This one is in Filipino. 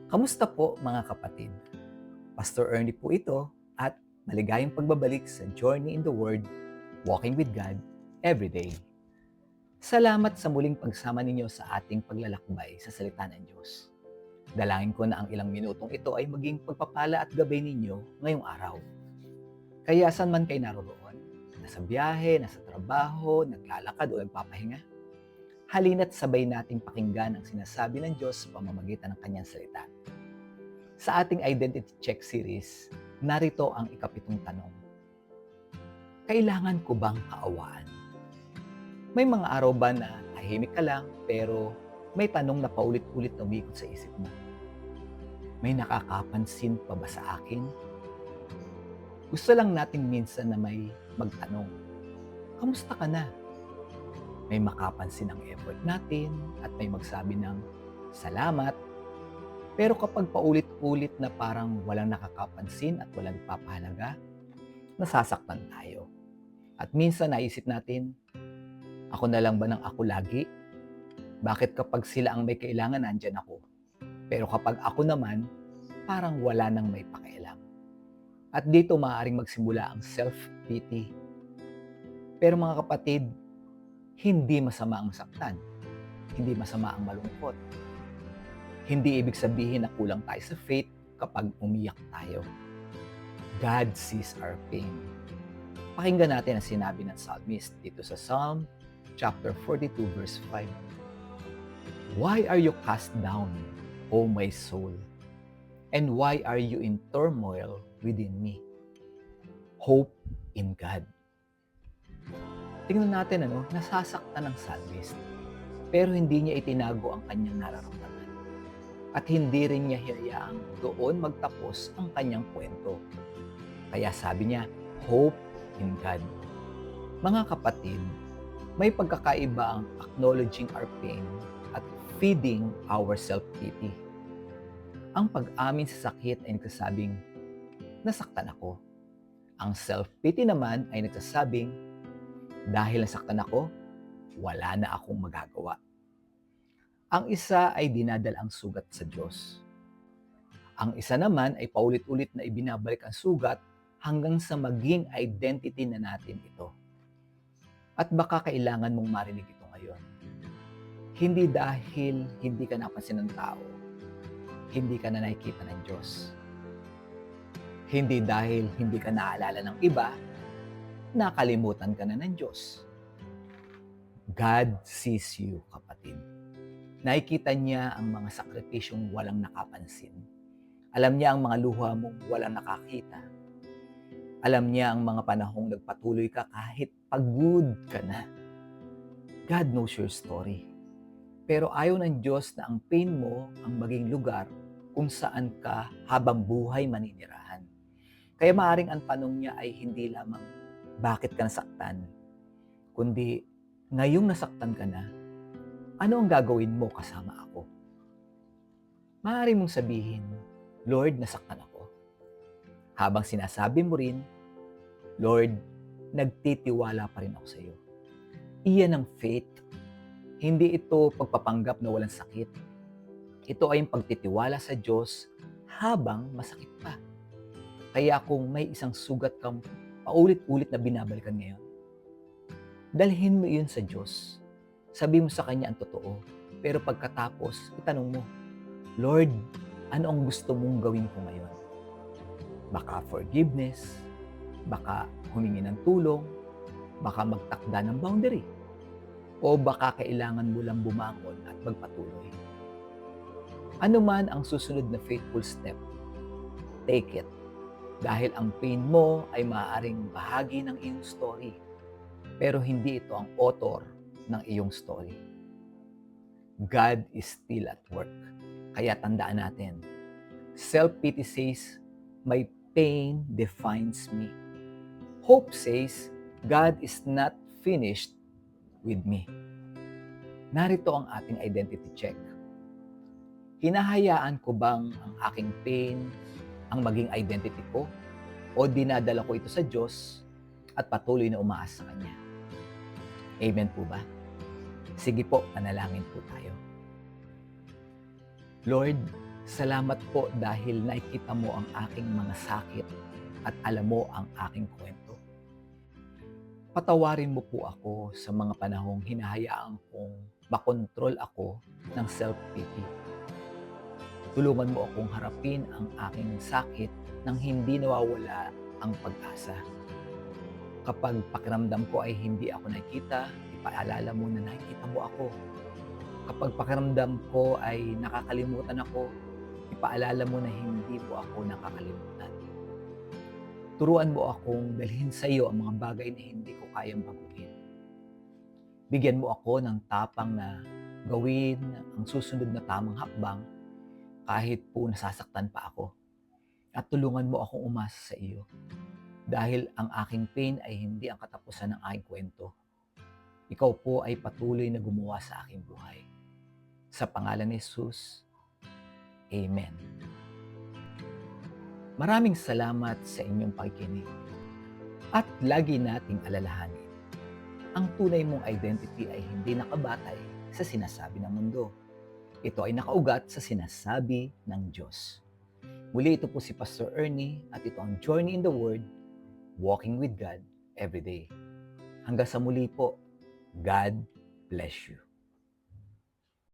Kamusta po mga kapatid? Pastor Ernie po ito at maligayang pagbabalik sa Journey in the Word, Walking with God, Everyday. Salamat sa muling pagsama ninyo sa ating paglalakbay sa salita ng Diyos. Dalangin ko na ang ilang minutong ito ay maging pagpapala at gabay ninyo ngayong araw. Kaya saan man kayo naroroon, nasa biyahe, nasa trabaho, naglalakad o nagpapahinga, halina't sabay nating pakinggan ang sinasabi ng Diyos sa pamamagitan ng kanyang salita. Sa ating Identity Check series, narito ang ikapitong tanong. Kailangan ko bang kaawaan? May mga araw ba na tahimik ka lang pero may tanong na paulit-ulit na umiikot sa isip mo? May nakakapansin pa ba sa akin? Gusto lang natin minsan na may magtanong, kamusta ka na? May makapansin ang effort natin at may magsabi ng salamat. Pero kapag paulit-ulit na parang walang nakakapansin at walang nagpapahalaga, nasasaktan tayo. At minsan naisip natin, ako na lang ba ng ako lagi? Bakit kapag sila ang may kailangan, nandyan ako? Pero kapag ako naman, parang wala nang may pakialam. At dito maaaring magsimula ang self-pity. Pero mga kapatid, hindi masama ang saktan. Hindi masama ang malungkot. Hindi ibig sabihin na kulang tayo sa faith kapag umiyak tayo. God sees our pain. Pakinggan natin ang sinabi ng psalmist dito sa Psalm chapter 42 verse 5. Why are you cast down, O my soul? And why are you in turmoil within me? Hope in God. Tingnan natin nasasaktan ng psalmist. Pero hindi niya itinago ang kanyang nararamdaman. At hindi rin niya hinayaang doon magtapos ang kanyang kwento. Kaya sabi niya, hope in God. Mga kapatid, may pagkakaiba ang acknowledging our pain at feeding our self-pity. Ang pag-amin sa sakit ay nagsasabing, nasaktan ako. Ang self-pity naman ay nagsasabing, dahil nasaktan ako, wala na akong magagawa. Ang isa ay dinadala ang sugat sa Diyos. Ang isa naman ay paulit-ulit na ibinabalik ang sugat hanggang sa maging identity na natin ito. At baka kailangan mong marinig ito ngayon. Hindi dahil hindi ka napansin ng tao, hindi ka na nakikita ng Diyos. Hindi dahil hindi ka naalala ng iba, nakalimutan ka na ng Diyos. God sees you, kapatid. Nakikita niya ang mga sakripisyong walang nakapansin. Alam niya ang mga luha mong walang nakakita. Alam niya ang mga panahong nagpatuloy ka kahit pagod ka na. God knows your story. Pero ayaw ng Diyos na ang pain mo ang maging lugar kung saan ka habang buhay maninirahan. Kaya maaring ang tanong niya ay hindi lamang bakit ka nasaktan, kundi ngayong nasaktan ka na, ano ang gagawin mo kasama ako? Maaari mong sabihin, Lord, nasaktan ako. Habang sinasabi mo rin, Lord, nagtitiwala pa rin ako sa iyo. Iyan ang faith. Hindi ito pagpapanggap na walang sakit. Ito ay yung pagtitiwala sa Diyos habang masakit pa. Kaya kung may isang sugat kang paulit-ulit na binabalikan ngayon, dalhin mo iyon sa Diyos. Sabi mo sa Kanya ang totoo. Pero pagkatapos, itanong mo, Lord, ano ang gusto mong gawin ko ngayon? Baka forgiveness, baka humingi ng tulong, baka magtakda ng boundary, o baka kailangan mo lang bumangon at magpatuloy. Ano man ang susunod na faithful step, take it. Dahil ang pain mo ay maaaring bahagi ng iyong story, pero hindi ito ang author ng iyong story. God is still at work. Kaya tandaan natin, self-pity says, my pain defines me. Hope says, God is not finished with me. Narito ang ating identity check. Hinahayaan ko bang ang aking pain ang maging identity ko? O dinadala ko ito sa Diyos at patuloy na umaasa sa Kanya? Amen po ba? Sige po, panalangin po tayo. Lord, Salamat po dahil nakikita mo ang aking mga sakit at alam mo ang aking kwento. Patawarin mo po ako sa mga panahong hinahayaan kong makontrol ako ng self-pity. Tulungan mo akong harapin ang aking sakit nang hindi nawawala ang pag-asa. Kapag pakiramdam ko ay hindi ako nakikita, ipaalala mo na nakikita mo ako. Kapag pakiramdam ko ay nakakalimutan ako, ipaalala mo na hindi mo ako nakakalimutan. Turuan mo akong dalhin sa iyo ang mga bagay na hindi ko kayang baguhin. Bigyan mo ako ng tapang na gawin ang susunod na tamang hakbang kahit po nasasaktan pa ako. At tulungan mo akong umasa sa iyo dahil ang aking pain ay hindi ang katapusan ng aking kwento. Ikaw po ay patuloy na gumawa sa aking buhay. Sa pangalan ni Jesus, Amen. Maraming salamat sa inyong pakikinig. At lagi nating alalahanin, ang tunay mong identity ay hindi nakabatay sa sinasabi ng mundo. Ito ay nakaugat sa sinasabi ng Diyos. Muli, ito po si Pastor Ernie at ito ang Journey in the Word, Walking with God Every Day. Hanggang sa muli po, God bless you.